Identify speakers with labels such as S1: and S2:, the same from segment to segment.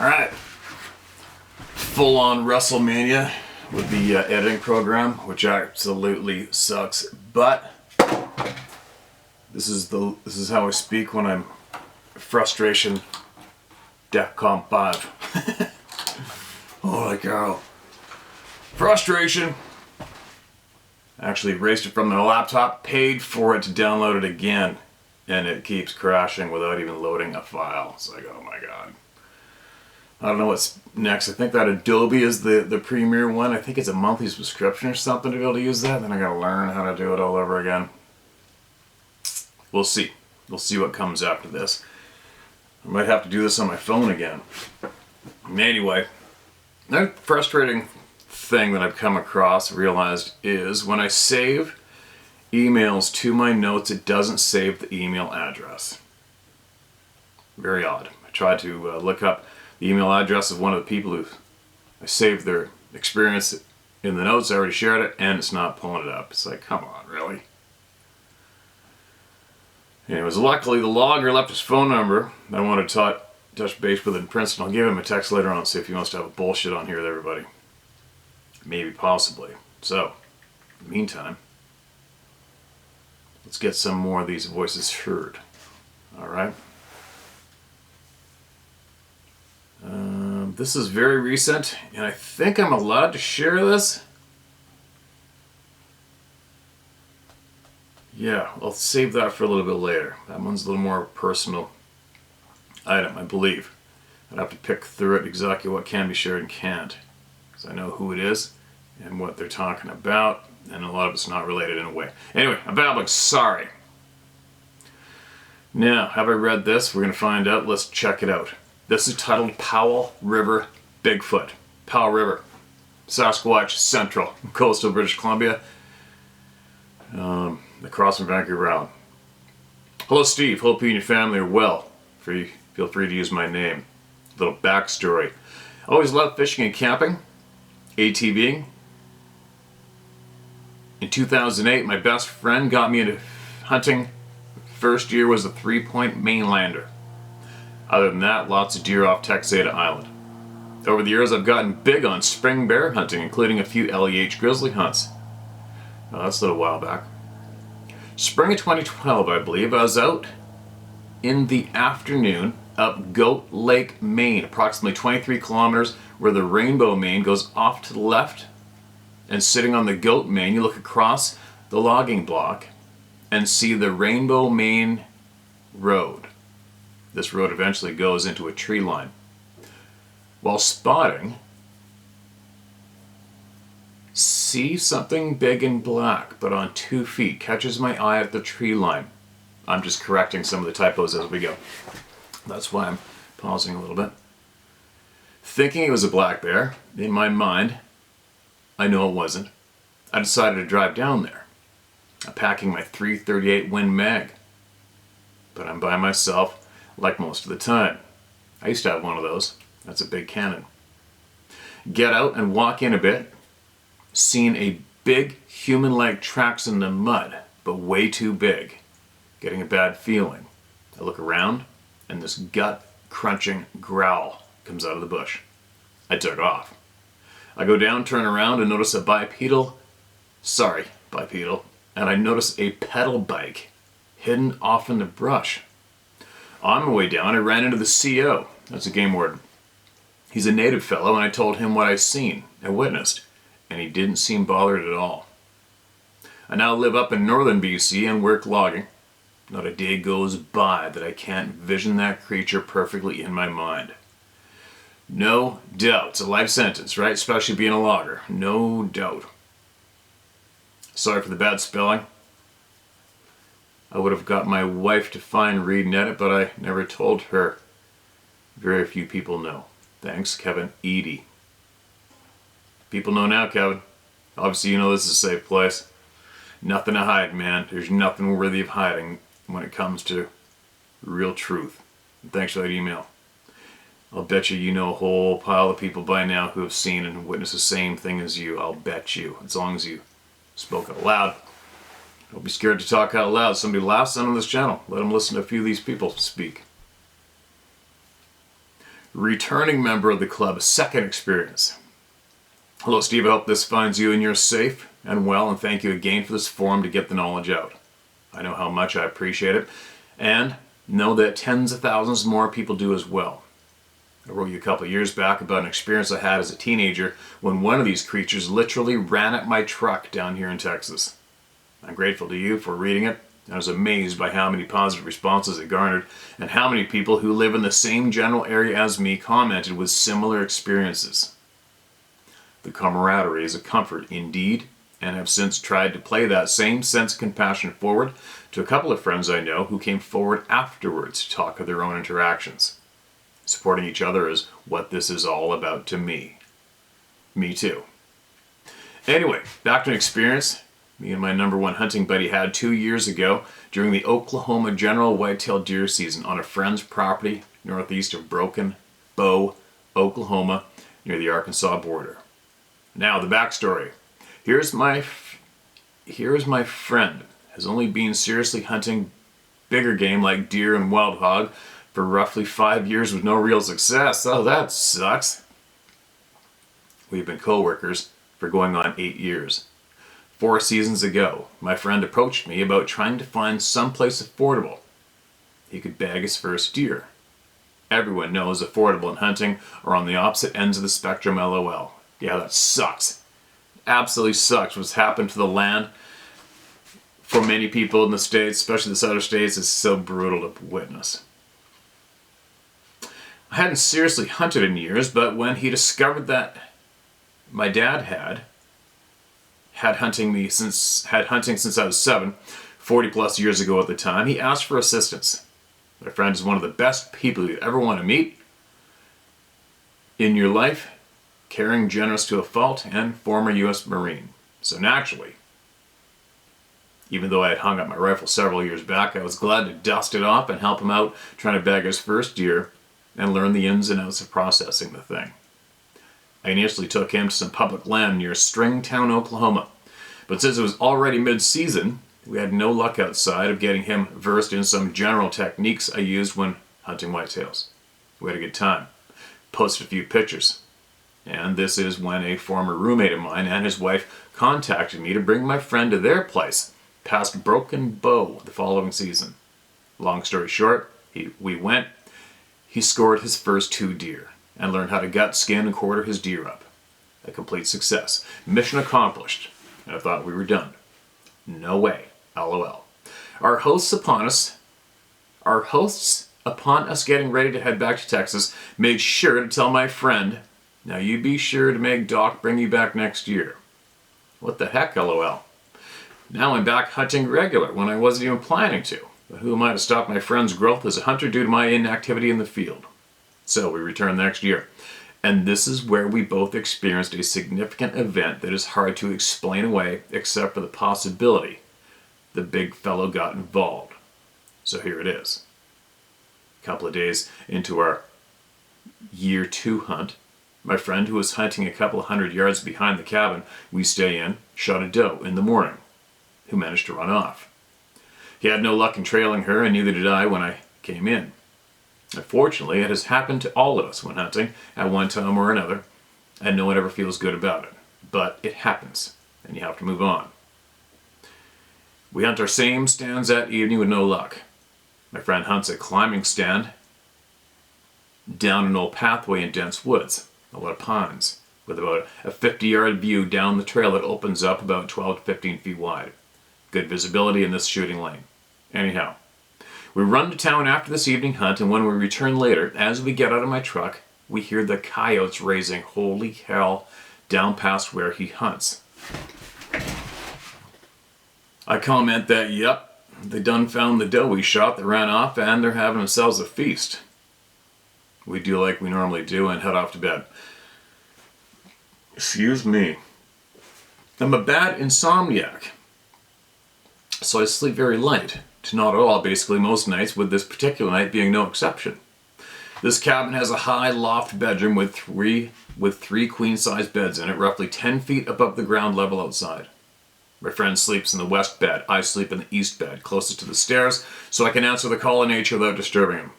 S1: Alright. Full on WrestleMania with the editing program, which absolutely sucks. But this is how I speak when I'm frustration DEFCON 5. Holy cow. Frustration. I actually erased it from my laptop, paid for it to download it again, and it keeps crashing without even loading a file. It's like, oh my god. I don't know what's next. I think that Adobe is the premier one. I think it's a monthly subscription or something to be able to use that. Then I gotta learn how to do it all over again. We'll see. We'll see what comes after this. I might have to do this on my phone again. Anyway, another frustrating thing that I've come across, realized, is when I save emails to my notes, it doesn't save the email address. Very odd. I tried to look up the email address of one of the people who I saved their experience in the notes. I already shared it, and it's not pulling it up. It's like, come on, really? Anyways, luckily the logger left his phone number. I want to touch base with in Princeton. I'll give him a text later on and see if he wants to have a bullshit on here with everybody. Maybe, possibly. So, in the meantime, let's get some more of these voices heard. Alright? This is very recent, and I think I'm allowed to share this. Yeah, I'll save that for a little bit later. That one's a little more personal item, I believe. I'd have to pick through it exactly what can be shared and can't, because I know who it is and what they're talking about, and a lot of it's not related in a way. Anyway, I'm babbling. Sorry. Now, have I read this? We're going to find out. Let's check it out. This is titled Powell River Bigfoot. Powell River, Sasquatch, Central, coastal British Columbia, across from Vancouver Island. Hello, Steve. Hope you and your family are well. Feel free to use my name. Little backstory. Always loved fishing and camping, ATVing. In 2008, my best friend got me into hunting. First year was a 3-point mainlander. Other than that, lots of deer off Texada Island. Over the years, I've gotten big on spring bear hunting, including a few LEH grizzly hunts. Oh, that's a little while back. Spring of 2012, I believe, I was out in the afternoon up Goat Lake, Maine, approximately 23 kilometers, where the Rainbow Main goes off to the left. And sitting on the Goat Main, you look across the logging block and see the Rainbow Main Road. This road eventually goes into a tree line. While spotting, see something big and black, but on 2 feet. Catches my eye at the tree line. I'm just correcting some of the typos as we go. That's why I'm pausing a little bit. Thinking it was a black bear, in my mind, I know it wasn't. I decided to drive down there. I'm packing my .338 Win Mag. But I'm by myself, like most of the time. I used to have one of those. That's a big cannon. Get out and walk in a bit. Seen a big human-like tracks in the mud, but way too big. Getting a bad feeling. I look around, and this gut-crunching growl comes out of the bush. I took off. I go down, turn around, and notice a bipedal, and I notice a pedal bike hidden off in the brush. On my way down, I ran into the CO, that's a game warden. He's a native fellow, and I told him what I seen and witnessed, and he didn't seem bothered at all. I now live up in northern BC and work logging. Not a day goes by that I can't vision that creature perfectly in my mind. No doubt. It's a life sentence, right? Especially being a logger. No doubt. Sorry for the bad spelling. I would have got my wife to find, read, and edit, but I never told her. Very few people know. Thanks, Kevin Edie. People know now, Kevin. Obviously, you know this is a safe place. Nothing to hide, man. There's nothing worthy of hiding when it comes to real truth. And thanks for that email. I'll bet you know a whole pile of people by now who have seen and witnessed the same thing as you. I'll bet you. As long as you spoke out loud. Don't be scared to talk out loud. Somebody laughs on this channel. Let them listen to a few of these people speak. returning member of the club, second experience. Hello, Steve. I hope this finds you and yours safe and well, and thank you again for this forum to get the knowledge out. I know how much I appreciate it, and know that tens of thousands more people do as well. I wrote you a couple of years back about an experience I had as a teenager when one of these creatures literally ran at my truck down here in Texas. I'm grateful to you for reading it. I was amazed by how many positive responses it garnered and how many people who live in the same general area as me commented with similar experiences. The camaraderie is a comfort indeed, and have since tried to play that same sense of compassion forward to a couple of friends I know who came forward afterwards to talk of their own interactions. Supporting each other is what this is all about to me. Me too. Anyway, back to an experience me and my number one hunting buddy had 2 years ago during the Oklahoma general whitetail deer season on a friend's property northeast of Broken Bow, Oklahoma, near the Arkansas border. Now the backstory. Here's my friend has only been seriously hunting bigger game like deer and wild hog for roughly 5 years with no real success. Oh, that sucks. We've been co-workers for going on 8 years. 4 seasons ago, my friend approached me about trying to find someplace affordable he could bag his first deer. Everyone knows affordable and hunting are on the opposite ends of the spectrum, lol. Yeah, that sucks. Absolutely sucks. What's happened to the land for many people in the States, especially the southern states, is so brutal to witness. I hadn't seriously hunted in years, but when he discovered that my dad had hunting since I was 7, 40 plus years ago at the time, he asked for assistance. My friend is one of the best people you ever want to meet in your life, caring, generous to a fault, and former U.S. Marine. So naturally, even though I had hung up my rifle several years back, I was glad to dust it off and help him out trying to bag his first deer and learn the ins and outs of processing the thing. I initially took him to some public land near Stringtown, Oklahoma, but since it was already mid-season, we had no luck outside of getting him versed in some general techniques I used when hunting whitetails. We had a good time. Posted a few pictures. And this is when a former roommate of mine and his wife contacted me to bring my friend to their place, past Broken Bow, the following season. Long story short, we went. He scored his first 2 deer and learned how to gut, skin, and quarter his deer up. A complete success. Mission accomplished. And I thought we were done. No way. LOL. Our hosts upon us getting ready to head back to Texas made sure to tell my friend, now you be sure to make Doc bring you back next year. What the heck, LOL. Now I'm back hunting regular when I wasn't even planning to. But who am I to stop my friend's growth as a hunter due to my inactivity in the field? So we return next year. And this is where we both experienced a significant event that is hard to explain away except for the possibility the big fellow got involved. So here it is. A couple of days into our year 2 hunt, my friend, who was hunting a couple of 100 yards behind the cabin we stay in, shot a doe in the morning, who managed to run off. He had no luck in trailing her, and neither did I when I came in. Unfortunately, it has happened to all of us when hunting at one time or another, and no one ever feels good about it. But it happens, and you have to move on. We hunt our same stands that evening with no luck. My friend hunts a climbing stand down an old pathway in dense woods, a lot of pines, with about a 50-yard view down the trail that opens up about 12 to 15 feet wide. Good visibility in this shooting lane. Anyhow, we run to town after this evening hunt, and when we return later, as we get out of my truck, we hear the coyotes raising holy hell down past where he hunts. I comment that, yep, they done found the doe we shot that ran off, and they're having themselves a feast. We do like we normally do and head off to bed. Excuse me. I'm a bad insomniac, so I sleep very light, to not at all basically most nights, with this particular night being no exception. This cabin has a high loft bedroom with three queen-size beds in it, roughly 10 feet above the ground level outside. My friend sleeps in the west bed. I sleep in the east bed, closest to the stairs, so I can answer the call of nature without disturbing him.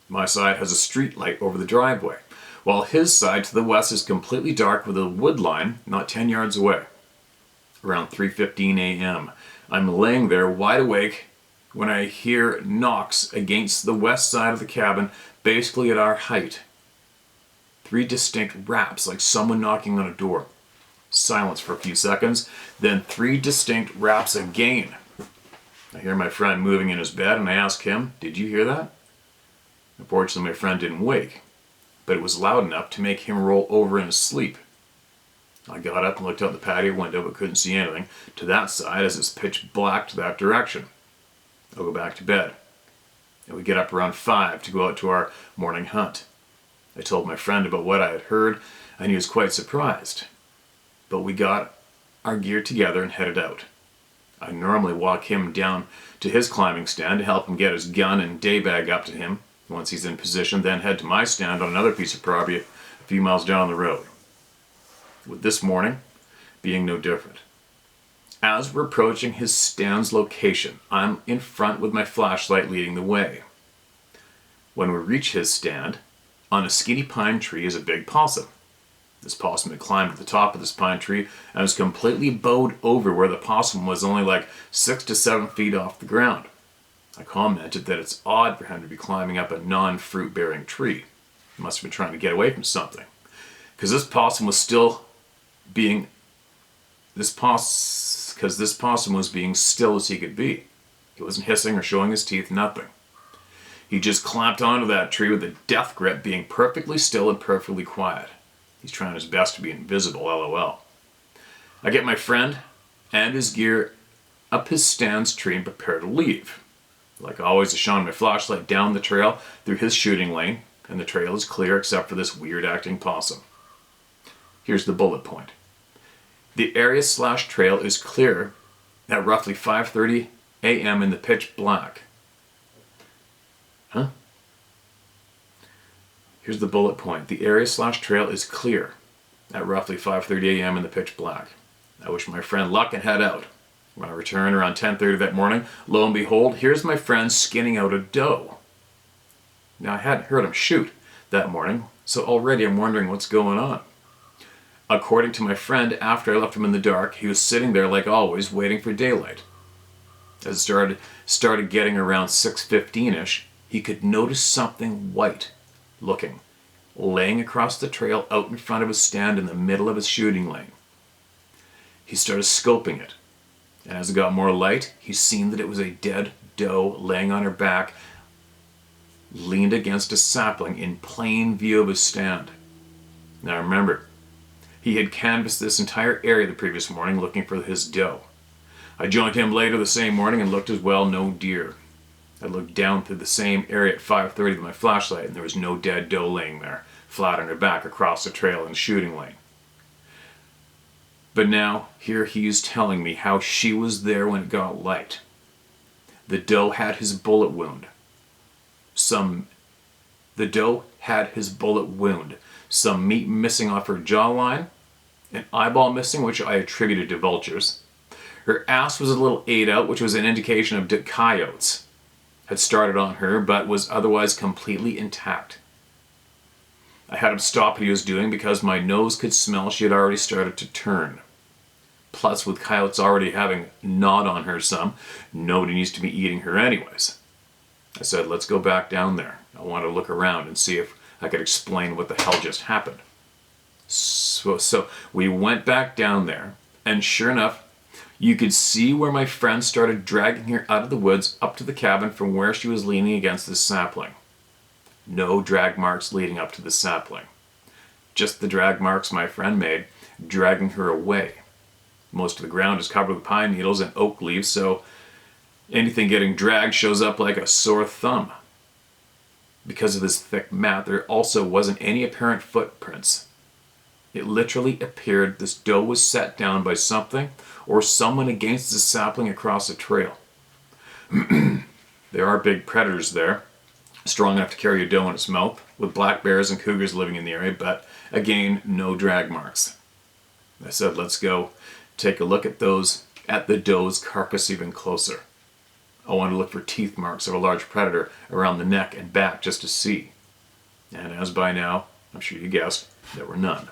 S1: My side has a street light over the driveway, while his side to the west is completely dark with a wood line not 10 yards away. Around 3:15 a.m., I'm laying there wide awake when I hear knocks against the west side of the cabin, basically at our height. 3 distinct raps, like someone knocking on a door. Silence for a few seconds, then 3 distinct raps again. I hear my friend moving in his bed and I ask him, "Did you hear that?" Unfortunately, my friend didn't wake, but it was loud enough to make him roll over in his sleep. I got up and looked out the patio window but couldn't see anything to that side as it's pitch black to that direction. I'll go back to bed. And we get up around 5 to go out to our morning hunt. I told my friend about what I had heard and he was quite surprised. But we got our gear together and headed out. I normally walk him down to his climbing stand to help him get his gun and day bag up to him once he's in position, then head to my stand on another piece of property a few miles down the road. With this morning being no different. As we're approaching his stand's location, I'm in front with my flashlight leading the way. When we reach his stand, on a skinny pine tree is a big possum. This possum had climbed to the top of this pine tree and was completely bowed over where the possum was only like 6 to 7 feet off the ground. I commented that it's odd for him to be climbing up a non-fruit bearing tree. He must have been trying to get away from something. Because this possum was being still as he could be. He wasn't hissing or showing his teeth, nothing. He just clamped onto that tree with a death grip, being perfectly still and perfectly quiet. He's trying his best to be invisible, LOL. I get my friend and his gear up his stand's tree and prepare to leave. Like always, I shone my flashlight down the trail through his shooting lane, and the trail is clear except for this weird-acting possum. Here's the bullet point. The area/trail is clear at roughly 5:30 a.m. in the pitch black. Here's the bullet point. The area/trail is clear at roughly 5:30 a.m. in the pitch black. I wish my friend luck and head out. When I return around 10:30 that morning, lo and behold, here's my friend skinning out a doe. Now, I hadn't heard him shoot that morning, so already I'm wondering what's going on. According to my friend, after I left him in the dark, he was sitting there like always, waiting for daylight. As it started getting around 6:15-ish, he could notice something white looking, laying across the trail out in front of his stand in the middle of his shooting lane. He started scoping it, and as it got more light, he seen that it was a dead doe laying on her back, leaned against a sapling in plain view of his stand. Now remember, he had canvassed this entire area the previous morning looking for his doe. I joined him later the same morning and looked as well, no deer. I looked down through the same area at 5:30 with my flashlight and there was no dead doe laying there, flat on her back across the trail in the shooting lane. But now, here he's telling me how she was there when it got light. The doe had his bullet wound. Some meat missing off her jawline, an eyeball missing, which I attributed to vultures. Her ass was a little ate out, which was an indication of coyotes had started on her, but was otherwise completely intact. I had him stop what he was doing because my nose could smell she had already started to turn. Plus, with coyotes already having gnawed on her some, nobody needs to be eating her anyways. I said, let's go back down there. I want to look around and see if I could explain what the hell just happened. So we went back down there, and sure enough, you could see where my friend started dragging her out of the woods up to the cabin from where she was leaning against the sapling. No drag marks leading up to the sapling. Just the drag marks my friend made, dragging her away. Most of the ground is covered with pine needles and oak leaves, so anything getting dragged shows up like a sore thumb. Because of this thick mat, there also wasn't any apparent footprints. It literally appeared this doe was set down by something or someone against the sapling across the trail. There are big predators there, strong enough to carry a doe in its mouth, with black bears and cougars living in the area, but again, no drag marks. I said, let's go take a look at the doe's carcass even closer. I wanted to look for teeth marks of a large predator around the neck and back just to see. And as by now, I'm sure you guessed, there were none.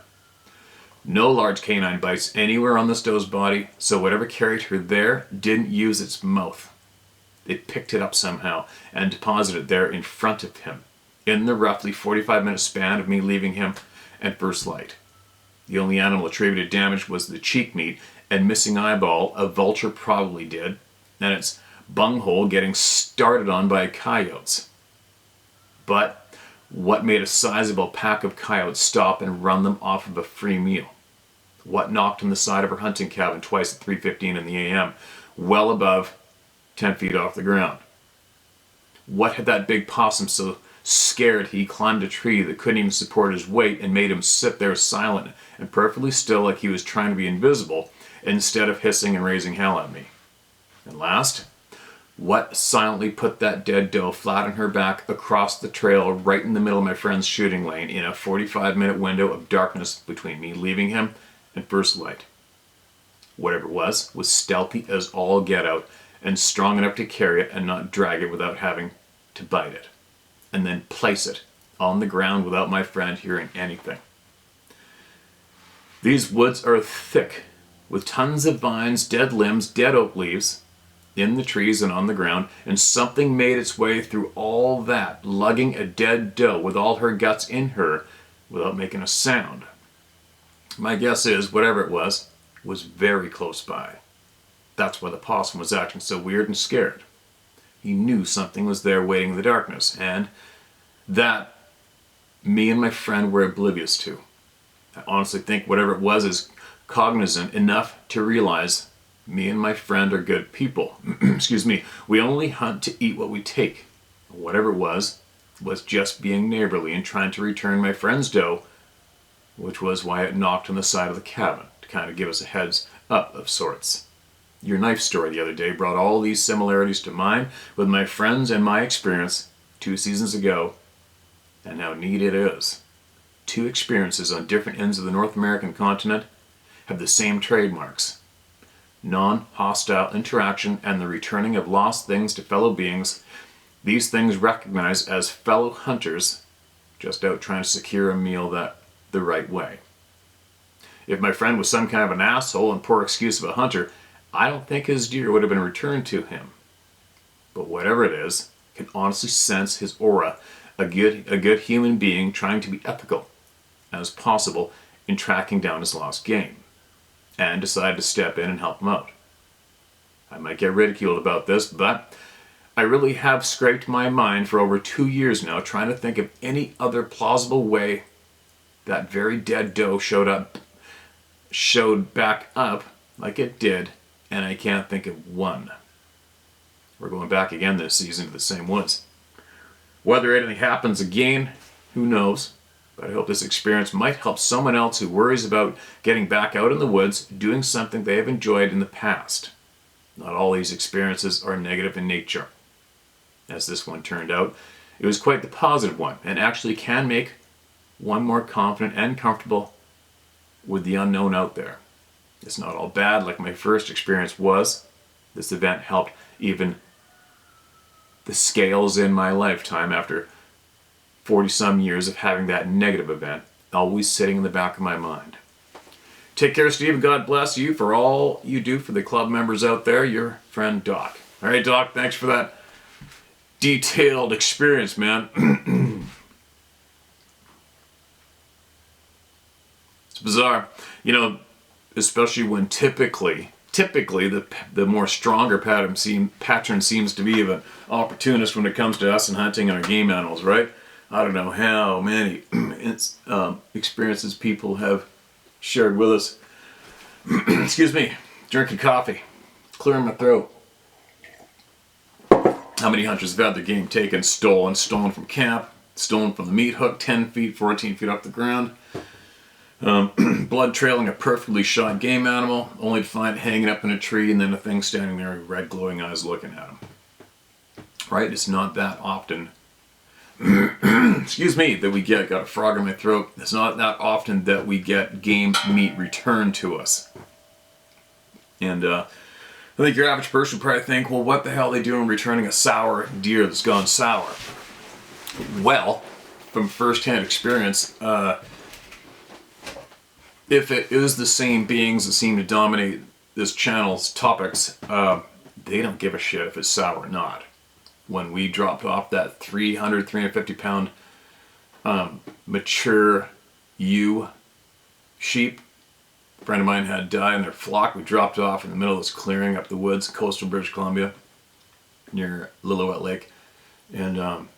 S1: No large canine bites anywhere on this doe's body, so whatever carried her there didn't use its mouth. It picked it up somehow and deposited it there in front of him, in the roughly 45-minute span of me leaving him and first light. The only animal attributed damage was the cheek meat and missing eyeball a vulture probably did, and its bunghole getting started on by coyotes. But what made a sizable pack of coyotes stop and run them off of a free meal? What knocked on the side of her hunting cabin twice at 3:15 in the a.m., well above 10 feet off the ground? What had that big possum so scared he climbed a tree that couldn't even support his weight and made him sit there silent and perfectly still like he was trying to be invisible instead of hissing and raising hell at me? And last, what silently put that dead doe flat on her back across the trail right in the middle of my friend's shooting lane in a 45-minute window of darkness between me leaving him and first light? Whatever it was stealthy as all get out and strong enough to carry it and not drag it without having to bite it, and then place it on the ground without my friend hearing anything. These woods are thick with tons of vines, dead limbs, dead oak leaves in the trees and on the ground, and something made its way through all that, lugging a dead doe with all her guts in her without making a sound. My guess is, whatever it was very close by. That's why the possum was acting so weird and scared. He knew something was there waiting in the darkness, and that me and my friend were oblivious to. I honestly think whatever it was is cognizant enough to realize me and my friend are good people. Excuse me. We only hunt to eat what we take. Whatever it was just being neighborly and trying to return my friend's doe, which was why it knocked on the side of the cabin, to kind of give us a heads up of sorts. Your knife story the other day brought all these similarities to mine with my friends and my experience 2 seasons ago, and how neat it is. 2 experiences on different ends of the North American continent have the same trademarks: non-hostile interaction and the returning of lost things to fellow beings, these things recognized as fellow hunters just out trying to secure a meal the right way. If my friend was some kind of an asshole and poor excuse of a hunter, I don't think his deer would have been returned to him. But whatever it is, I can honestly sense his aura, a good human being trying to be ethical as possible in tracking down his lost game, and decided to step in and help him out. I might get ridiculed about this, but I really have scraped my mind for over 2 years now trying to think of any other plausible way that very dead doe showed back up like it did, and I can't think of one. We're going back again this season to the same woods. Whether anything happens again, who knows? But I hope this experience might help someone else who worries about getting back out in the woods, doing something they have enjoyed in the past. Not all these experiences are negative in nature. As this one turned out, it was quite the positive one, and actually can make one more confident and comfortable with the unknown out there. It's not all bad like my first experience was. This event helped even the scales in my lifetime after 40-some years of having that negative event always sitting in the back of my mind. Take care, Steve. God bless you for all you do for the club members out there. Your friend, Doc. All right, Doc, thanks for that detailed experience, man. It's bizarre. You know, especially when typically the more stronger pattern seems to be of an opportunist when it comes to us and hunting our game animals, right? I don't know how many experiences people have shared with us. Excuse me, drinking coffee, clearing my throat. How many hunters have had their game taken, stolen from camp, stolen from the meat hook 10 feet, 14 feet off the ground. Blood trailing a perfectly shot game animal, only to find it hanging up in a tree and then a thing standing there with red glowing eyes looking at him. Right? It's not that often. Excuse me, that we got a frog in my throat. It's not that often that we get game meat returned to us. And I think your average person would probably think, well, what the hell are they doing returning a sour deer that's gone sour? Well, from first-hand experience, if it is the same beings that seem to dominate this channel's topics, they don't give a shit if it's sour or not. When we dropped off that 350 pound mature ewe sheep, a friend of mine had died in their flock. We dropped off in the middle of this clearing up the woods, coastal British Columbia, near Lillooet Lake, and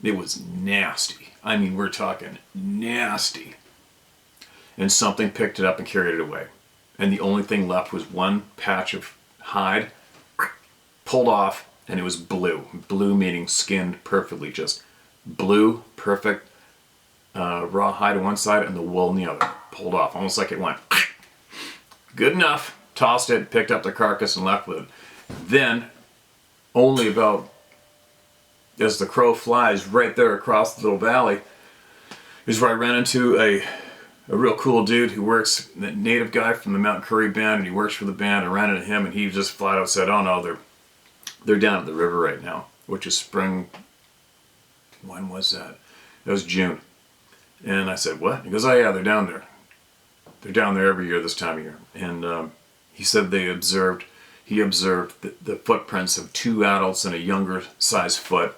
S1: it was nasty. I mean, we're talking nasty. And something picked it up and carried it away. And the only thing left was one patch of hide, pulled off, and it was blue. Blue meaning skinned perfectly, just blue, perfect, raw hide on one side and the wool on the other. Pulled off, almost like it went. Good enough. Tossed it, picked up the carcass and left with it. Then, only about, as the crow flies, right there across the little valley, is where I ran into a real cool dude who works, a native guy from the Mountain Curry band, and he works for the band. I ran into him and he just flat out said, oh no, they're down at the river right now, which is spring. When was that? It was June. And I said, what? He goes, oh yeah, they're down there. They're down there every year this time of year. And he said he observed the footprints of two adults and a younger size foot.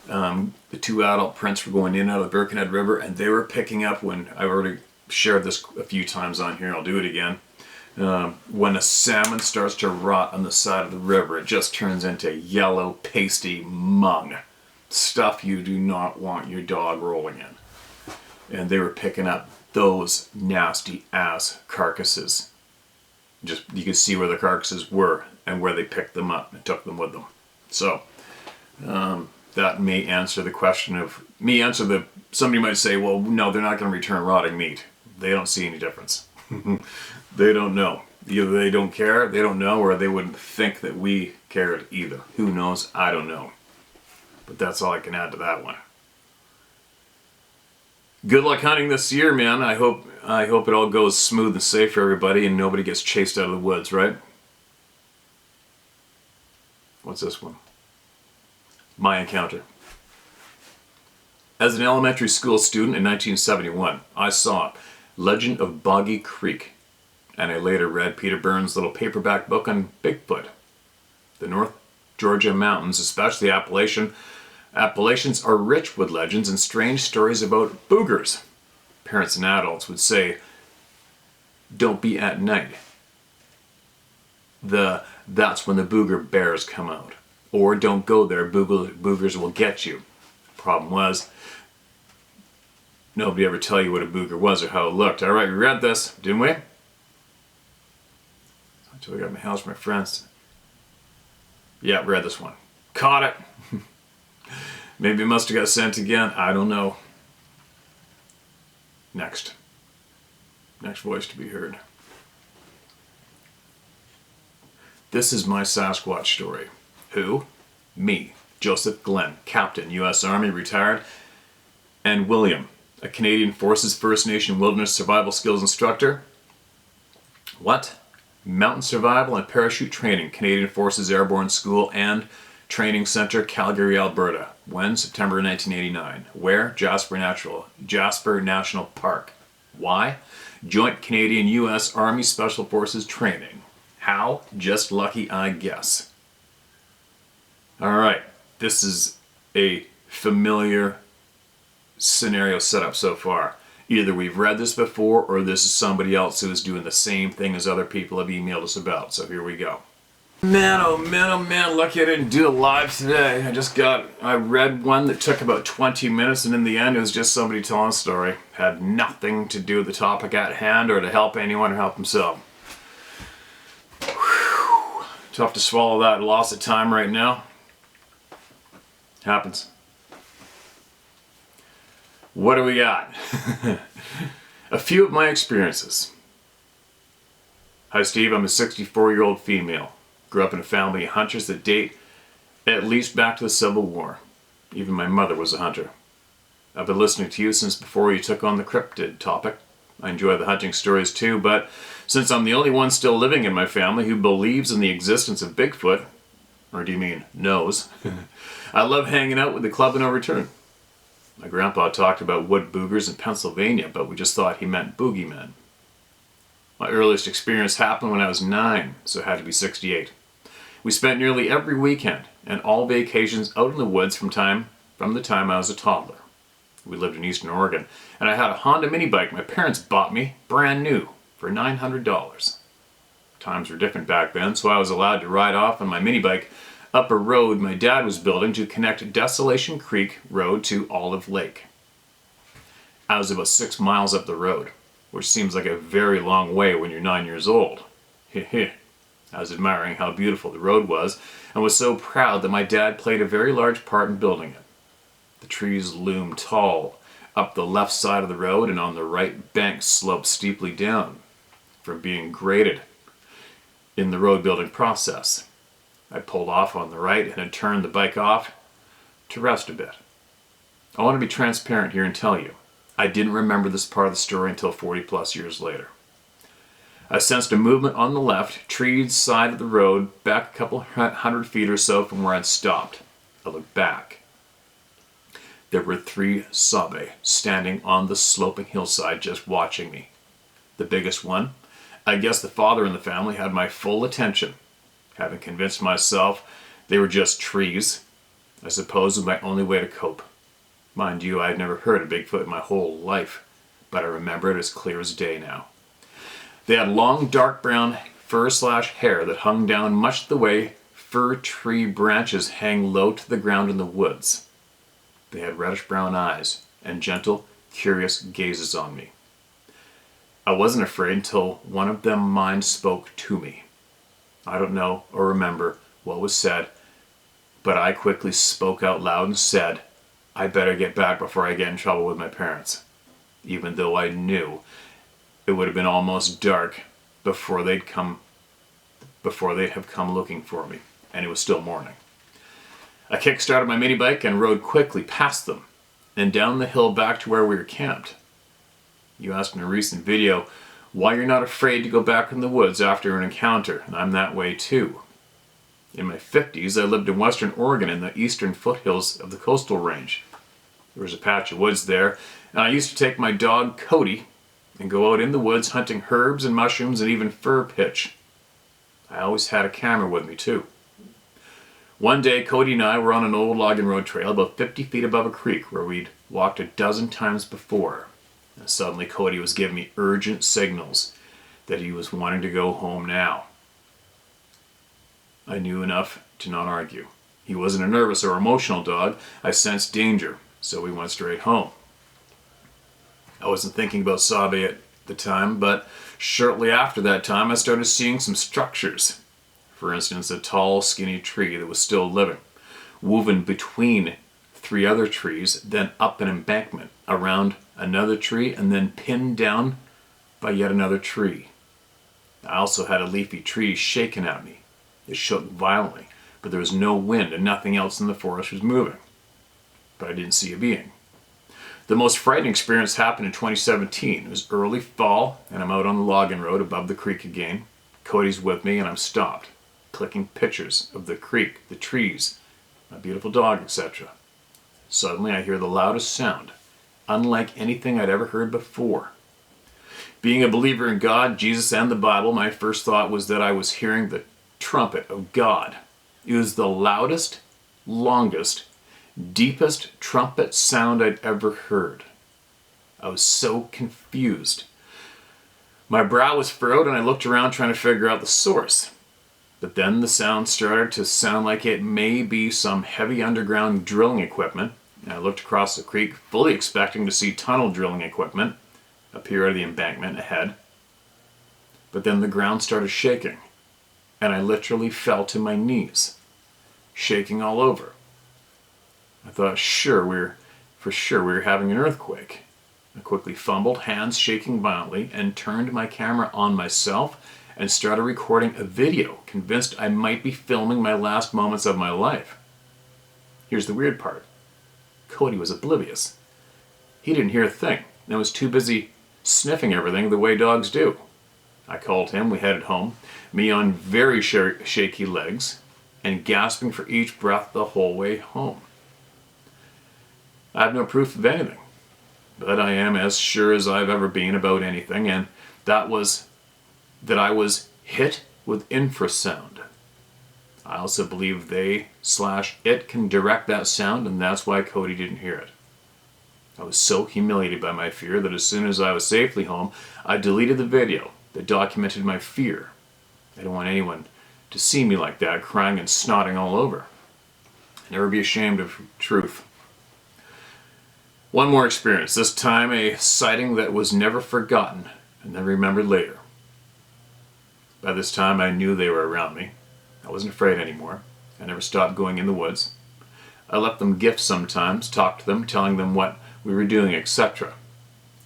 S1: The two adult prints were going in and out of the Birkenhead River, and they were picking up, when I've already shared this a few times on here, I'll do it again. When a salmon starts to rot on the side of the river, it just turns into yellow, pasty mung. Stuff you do not want your dog rolling in. And they were picking up those nasty ass carcasses. Just, you could see where the carcasses were and where they picked them up and took them with them. So, that may answer the question of, somebody might say, well, no, they're not going to return rotting meat. They don't see any difference. They don't know. Either they don't care, they don't know, or they wouldn't think that we cared either. Who knows? I don't know. But that's all I can add to that one. Good luck hunting this year, man. I hope it all goes smooth and safe for everybody and nobody gets chased out of the woods, right? What's this one? My encounter. As an elementary school student in 1971, I saw Legend of Boggy Creek, and I later read Peter Burns' little paperback book on Bigfoot. The North Georgia mountains, especially Appalachians, are rich with legends and strange stories about boogers. Parents and adults would say, don't be at night. That's when the booger bears come out. Or don't go there, boogers will get you. Problem was, nobody ever tell you what a booger was or how it looked. Alright, we read this, didn't we? Until I got my house, my friends. Yeah, we read this one. Caught it. Maybe it must have got sent again. I don't know. Next voice to be heard. This is my Sasquatch story. Who? Me, Joseph Glenn, Captain, U.S. Army, retired, and William, a Canadian Forces First Nation Wilderness Survival Skills Instructor. What? Mountain Survival and Parachute Training, Canadian Forces Airborne School and Training Center, Calgary, Alberta. When? September 1989. Where? Jasper National Park. Why? Joint Canadian U.S. Army Special Forces Training. How? Just lucky, I guess. Alright, this is a familiar scenario setup so far. Either we've read this before or this is somebody else who is doing the same thing as other people have emailed us about. So here we go. Man, oh man, lucky I didn't do it live today. I read one that took about 20 minutes and in the end it was just somebody telling a story. Had nothing to do with the topic at hand or to help anyone or help himself. Whew. Tough to swallow that loss of time right now. Happens. What do we got? A few of my experiences. Hi Steve, I'm a 64-year-old female. Grew up in a family of hunters that date at least back to the Civil War. Even my mother was a hunter. I've been listening to you since before you took on the cryptid topic. I enjoy the hunting stories too, but since I'm the only one still living in my family who believes in the existence of Bigfoot, or do you mean knows, I love hanging out with the club in no return. My grandpa talked about wood boogers in Pennsylvania, but we just thought he meant boogeymen. My earliest experience happened when I was 9, so it had to be 68. We spent nearly every weekend and all vacations out in the woods from the time I was a toddler. We lived in Eastern Oregon, and I had a Honda mini bike my parents bought me brand new for $900. Times were different back then, so I was allowed to ride off on my mini bike up a road my dad was building to connect Desolation Creek Road to Olive Lake. I was about 6 miles up the road, which seems like a very long way when you're 9 years old. Heh. I was admiring how beautiful the road was and was so proud that my dad played a very large part in building it. The trees loomed tall up the left side of the road, and on the right bank sloped steeply down from being graded in the road building process. I pulled off on the right and had turned the bike off to rest a bit. I want to be transparent here and tell you, I didn't remember this part of the story until 40 plus years later. I sensed a movement on the left, treed side of the road, back a couple hundred feet or so from where I'd stopped. I looked back. There were 3 Sabe standing on the sloping hillside just watching me. The biggest one, I guess the father in the family, had my full attention. Having convinced myself they were just trees, I suppose was my only way to cope. Mind you, I had never heard of Bigfoot in my whole life, but I remember it as clear as day now. They had long dark brown fur/hair that hung down much the way fir tree branches hang low to the ground in the woods. They had reddish brown eyes and gentle, curious gazes on me. I wasn't afraid until one of them mind spoke to me. I don't know or remember what was said, but I quickly spoke out loud and said, I better get back before I get in trouble with my parents, even though I knew it would have been almost dark before they'd have come looking for me, and it was still morning. I kick-started my mini bike and rode quickly past them and down the hill back to where we were camped. You asked in a recent video why you're not afraid to go back in the woods after an encounter, and I'm that way too. In my 50s, I lived in Western Oregon in the eastern foothills of the coastal range. There was a patch of woods there, and I used to take my dog Cody and go out in the woods hunting herbs and mushrooms and even fir pitch. I always had a camera with me too. One day, Cody and I were on an old logging road trail about 50 feet above a creek where we'd walked a dozen times before. And suddenly Cody was giving me urgent signals that he was wanting to go home now. I knew enough to not argue. He wasn't a nervous or emotional dog. I sensed danger, so we went straight home. I wasn't thinking about Sabe at the time, but shortly after that time I started seeing some structures. For instance, a tall, skinny tree that was still living, woven between 3 other trees, then up an embankment, around another tree, and then pinned down by yet another tree. I also had a leafy tree shaking at me. It shook violently, but there was no wind and nothing else in the forest was moving. But I didn't see a being. The most frightening experience happened in 2017. It was early fall, and I'm out on the logging road above the creek again. Cody's with me, and I'm stopped, clicking pictures of the creek, the trees, my beautiful dog, etc. Suddenly I hear the loudest sound, unlike anything I'd ever heard before. Being a believer in God, Jesus, and the Bible, my first thought was that I was hearing the trumpet of God. It was the loudest, longest, deepest trumpet sound I'd ever heard. I was so confused. My brow was furrowed and I looked around trying to figure out the source. But then the sound started to sound like it may be some heavy underground drilling equipment, and I looked across the creek fully expecting to see tunnel drilling equipment appear out of the embankment ahead. But then the ground started shaking, and I literally fell to my knees, shaking all over. I thought for sure we were having an earthquake. I quickly fumbled, hands shaking violently, and turned my camera on myself and started recording a video, convinced I might be filming my last moments of my life. Here's the weird part. Cody was oblivious. He didn't hear a thing and was too busy sniffing everything the way dogs do. I called him, we headed home, me on very shaky legs and gasping for each breath the whole way home. I have no proof of anything, but I am as sure as I've ever been about anything, and that I was hit with infrasound. I also believe they/it can direct that sound, and that's why Cody didn't hear it. I was so humiliated by my fear that as soon as I was safely home, I deleted the video that documented my fear. I don't want anyone to see me like that, crying and snotting all over. Never be ashamed of truth. One more experience, this time a sighting that was never forgotten and then remembered later. By this time I knew they were around me. I wasn't afraid anymore. I never stopped going in the woods. I left them gifts sometimes, talked to them, telling them what we were doing, etc.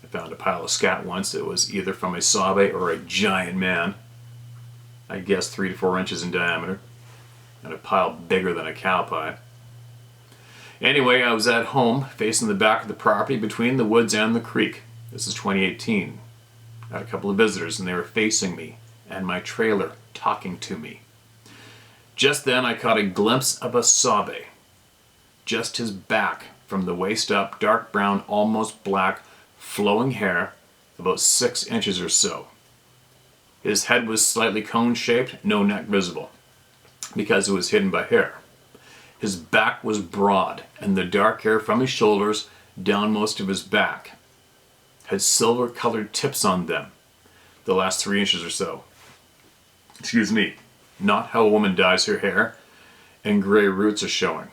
S1: I found a pile of scat once that was either from a Sabe or a giant man. I guess 3 to 4 inches in diameter, and a pile bigger than a cow pie. Anyway, I was at home, facing the back of the property between the woods and the creek. This is 2018. I had a couple of visitors, and they were facing me and my trailer, talking to me. Just then, I caught a glimpse of a Sabe. Just his back, from the waist up, dark brown, almost black, flowing hair, about 6 inches or so. His head was slightly cone-shaped, no neck visible, because it was hidden by hair. His back was broad, and the dark hair from his shoulders down most of his back had silver-colored tips on them, the last 3 inches or so. Excuse me, not how a woman dyes her hair, and gray roots are showing.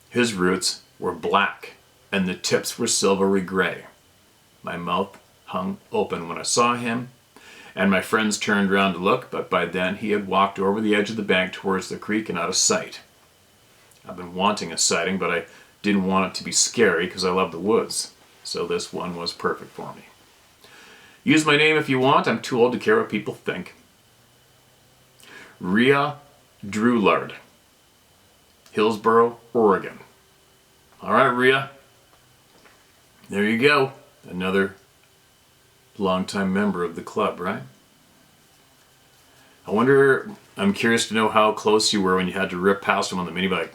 S1: His roots were black, and the tips were silvery gray. My mouth hung open when I saw him, and my friends turned around to look, but by then he had walked over the edge of the bank towards the creek and out of sight. I've been wanting a sighting, but I didn't want it to be scary because I love the woods, so this one was perfect for me. Use my name if you want, I'm too old to care what people think. Rhea Drewlard, Hillsboro, Oregon. All right, Rhea. There you go. Another longtime member of the club, right? I'm curious to know how close you were when you had to rip past them on the mini bike.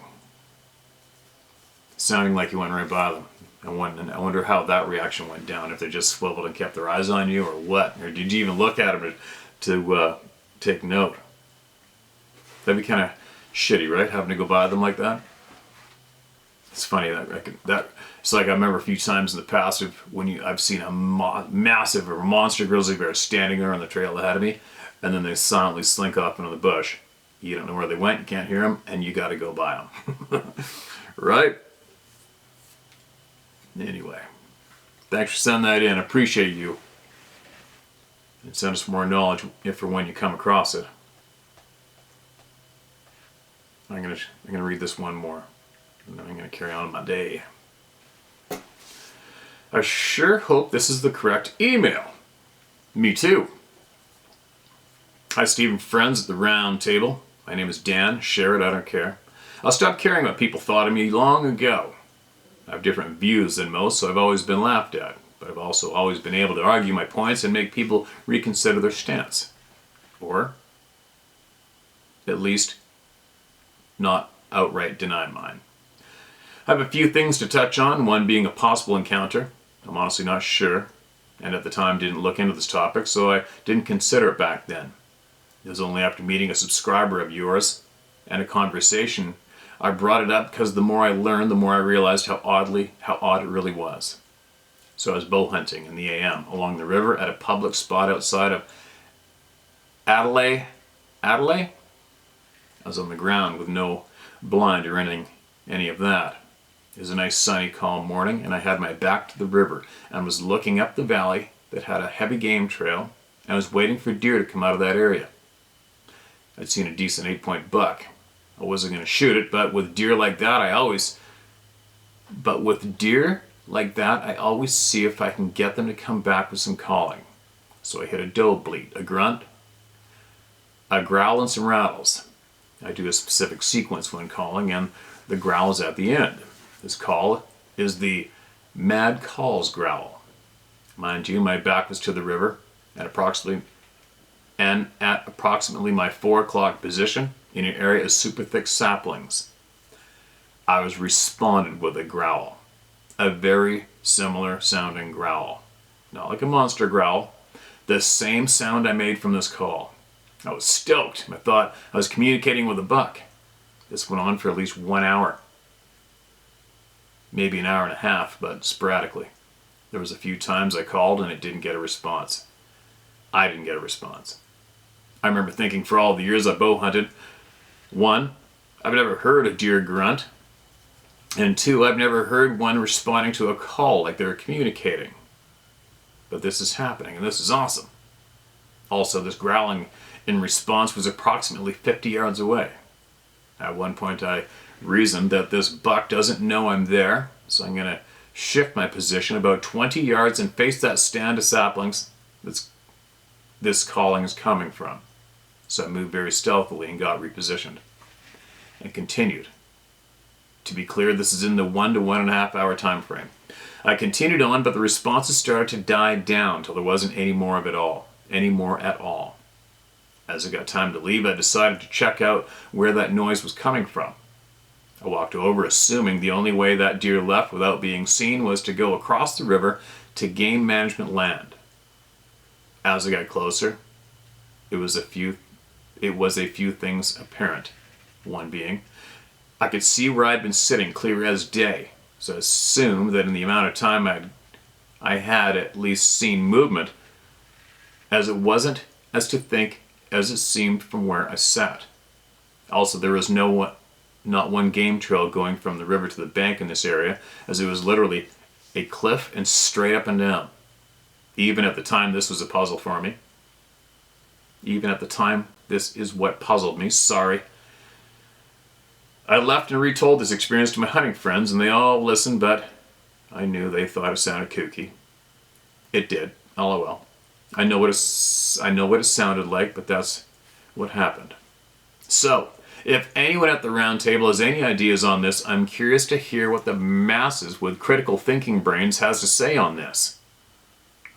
S1: Sounding like you went right by them. And I wonder how that reaction went down, if they just swiveled and kept their eyes on you or what. Or did you even look at them to take note? That'd be kind of shitty, right? Having to go by them like that. It's funny that it's like I remember a few times in the past I've seen a massive or monster grizzly bear standing there on the trail ahead of me, and then they silently slink off into the bush. You don't know where they went, you can't hear them, and you got to go by them, right? Anyway, thanks for sending that in. I appreciate you. And send us more knowledge if or when you come across it. I'm gonna read this one more, and then I'm gonna carry on with my day. I sure hope this is the correct email. Me too. Hi, Steve and friends at the round table. My name is Dan. Share it, I don't care. I'll stop caring what people thought of me long ago. I have different views than most, so I've always been laughed at. But I've also always been able to argue my points and make people reconsider their stance. Or, at least, not outright deny mine. I have a few things to touch on, one being a possible encounter. I'm honestly not sure, and at the time didn't look into this topic, so I didn't consider it back then. It was only after meeting a subscriber of yours and a conversation I brought it up, because the more I learned, the more I realized how odd it really was. So I was bow hunting in the AM along the river at a public spot outside of Adelaide. I was on the ground with no blind or any of that. It was a nice sunny, calm morning, and I had my back to the river and was looking up the valley that had a heavy game trail, and I was waiting for deer to come out of that area. I'd seen a decent 8-point buck. I wasn't going to shoot it, but with deer like that, I always see if I can get them to come back with some calling. So I hit a doe bleat, a grunt, a growl, and some rattles. I do a specific sequence when calling, and the growl is at the end. This call is the mad calls growl. Mind you, my back was to the river at approximately my 4 o'clock position in an area of super thick saplings. I was responded with a growl. A very similar sounding growl. Not like a monster growl. The same sound I made from this call. I was stoked. I thought I was communicating with a buck. This went on for at least 1 hour. Maybe an hour and a half, but sporadically. There was a few times I called and it didn't get a response. I didn't get a response. I remember thinking for all the years I bow hunted, 1, I've never heard a deer grunt, and 2, I've never heard one responding to a call like they were communicating. But this is happening, and this is awesome. Also, this growling in response was approximately 50 yards away. At one point I reasoned that this buck doesn't know I'm there, so I'm going to shift my position about 20 yards and face that stand of saplings this calling is coming from. So I moved very stealthily and got repositioned. And continued. To be clear, this is in the 1 to 1.5 hour time frame. I continued on, but the responses started to die down till there wasn't any more at all. As it got time to leave, I decided to check out where that noise was coming from. I walked over, assuming the only way that deer left without being seen was to go across the river to game management land. As I got closer, it was a few things apparent. One being, I could see where I'd been sitting clear as day, so I assumed that in the amount of time I had at least seen movement, as it wasn't as to think as it seemed from where I sat. Also, there was not one game trail going from the river to the bank in this area, as it was literally a cliff and straight up and down. Even at the time, this was a puzzle for me. Even at the time, this is what puzzled me. Sorry. I left and retold this experience to my hunting friends, and they all listened, but I knew they thought it sounded kooky. It did. LOL. I know what it sounded like, but that's what happened. So, if anyone at the round table has any ideas on this, I'm curious to hear what the masses with critical thinking brains has to say on this.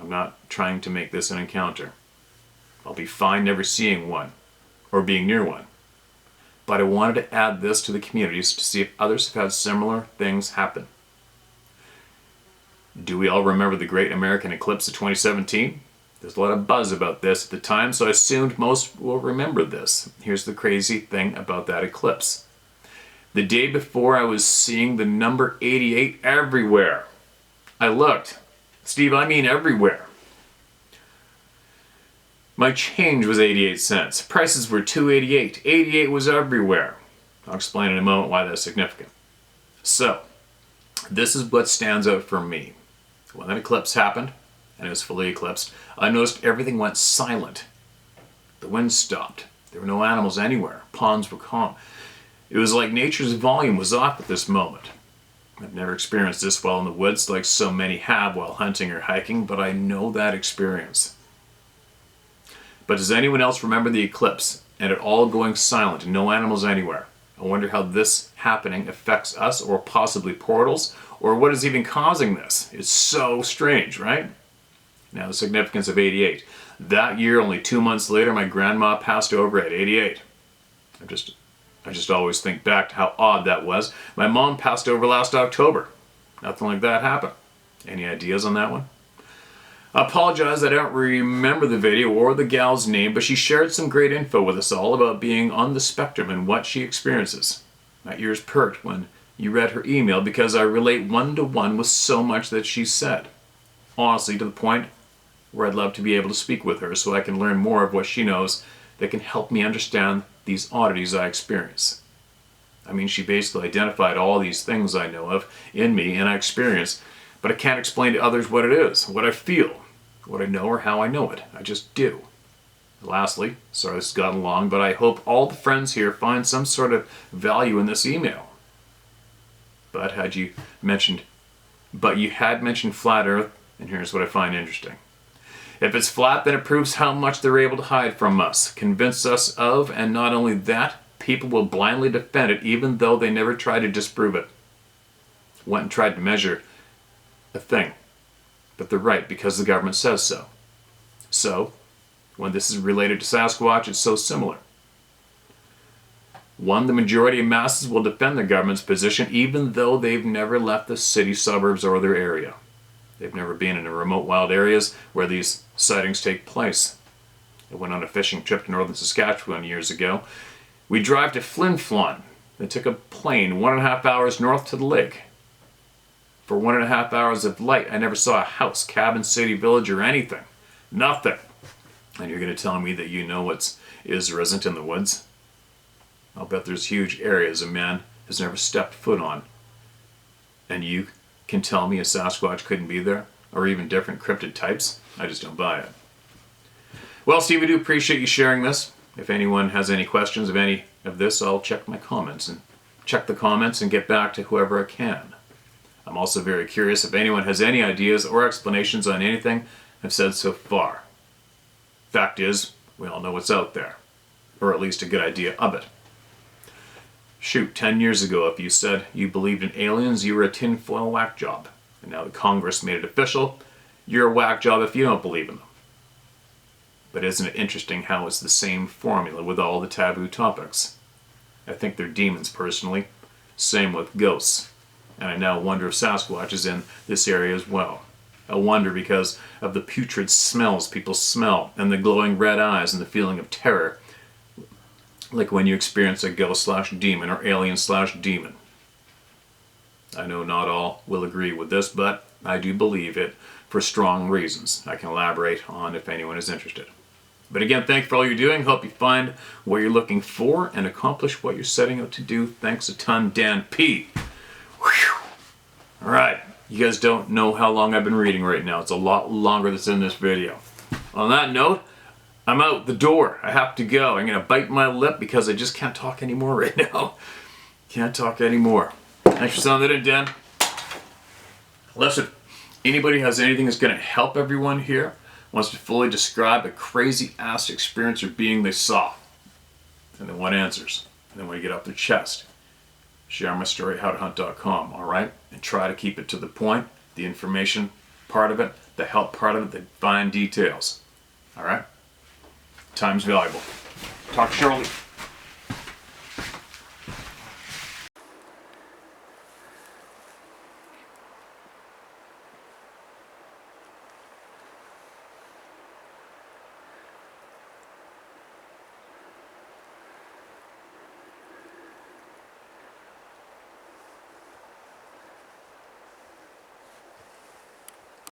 S1: I'm not trying to make this an encounter. I'll be fine never seeing one, or being near one. But I wanted to add this to the communities to see if others have had similar things happen. Do we all remember the Great American Eclipse of 2017? There's a lot of buzz about this at the time, so I assumed most will remember this. Here's the crazy thing about that eclipse. The day before, I was seeing the number 88 everywhere. I looked. Steve, I mean everywhere. My change was 88 cents. Prices were $2.88. 88 was everywhere. I'll explain in a moment why that's significant. So, this is what stands out for me. When that eclipse happened, and it was fully eclipsed, I noticed everything went silent. The wind stopped. There were no animals anywhere. Ponds were calm. It was like nature's volume was off at this moment. I've never experienced this well in the woods like so many have while hunting or hiking, but I know that experience. But does anyone else remember the eclipse and it all going silent and no animals anywhere? I wonder how this happening affects us, or possibly portals, or what is even causing this. It's so strange, right? Now the significance of 88. That year, only 2 months later, my grandma passed over at 88. I just always think back to how odd that was. My mom passed over last October. Nothing like that happened. Any ideas on that one? I apologize, I don't remember the video or the gal's name, but she shared some great info with us all about being on the spectrum and what she experiences. My ears perked when you read her email because I relate one-to-one with so much that she said. Honestly, to the point where I'd love to be able to speak with her so I can learn more of what she knows that can help me understand these oddities I experience. I mean, she basically identified all these things I know of in me and I experience, but I can't explain to others what it is, what I feel, what I know, or how I know it. I just do. Lastly, sorry this has gotten long, but I hope all the friends here find some sort of value in this email. But you had mentioned flat Earth, and here's what I find interesting. If it's flat, then it proves how much they're able to hide from us, convince us of, and not only that, people will blindly defend it even though they never tried to disprove it. Went and tried to measure a thing. but they're right because the government says so. So, when this is related to Sasquatch, it's so similar. One, the majority of masses will defend the government's position even though they've never left the city suburbs or their area. They've never been in the remote wild areas where these sightings take place. I went on a fishing trip to northern Saskatchewan years ago. We drive to Flin Flon and took a plane 1.5 hours north to the lake. For 1.5 hours of light, I never saw a house, cabin, city, village, or anything. Nothing. And you're going to tell me that you know what is or isn't in the woods? I'll bet there's huge areas a man has never stepped foot on. And you can tell me a Sasquatch couldn't be there? Or even different cryptid types? I just don't buy it. Well, Steve, I do appreciate you sharing this. If anyone has any questions of any of this, I'll check the comments and get back to whoever I can. I'm also very curious if anyone has any ideas or explanations on anything I've said so far. Fact is, we all know what's out there, or at least a good idea of it. Shoot, 10 years ago, if you said you believed in aliens, you were a tinfoil whack job. And now that Congress made it official, you're a whack job if you don't believe in them. But isn't it interesting how it's the same formula with all the taboo topics? I think they're demons, personally. Same with ghosts. And I now wonder if Sasquatch is in this area as well. I wonder because of the putrid smells people smell, and the glowing red eyes, and the feeling of terror, like when you experience a ghost/demon or alien/demon. I know not all will agree with this, but I do believe it for strong reasons I can elaborate on if anyone is interested. But again, thank you for all you're doing. Hope you find what you're looking for and accomplish what you're setting out to do. Thanks a ton, Dan P. Whew. All right, you guys don't know how long I've been reading right now. It's a lot longer that's in this video. On that note, I'm out the door. I have to go. I'm going to bite my lip because I just can't talk anymore right now. Can't talk anymore. Thanks for sending that in, Dan. Listen, anybody has anything that's going to help everyone here, wants to fully describe a crazy-ass experience or being they saw, and they want answers, and they want to get off their chest, share my story at howtohunt.com, alright? And try to keep it to the point, the information part of it, the help part of it, the fine details. Alright? Time's valuable. Talk shortly.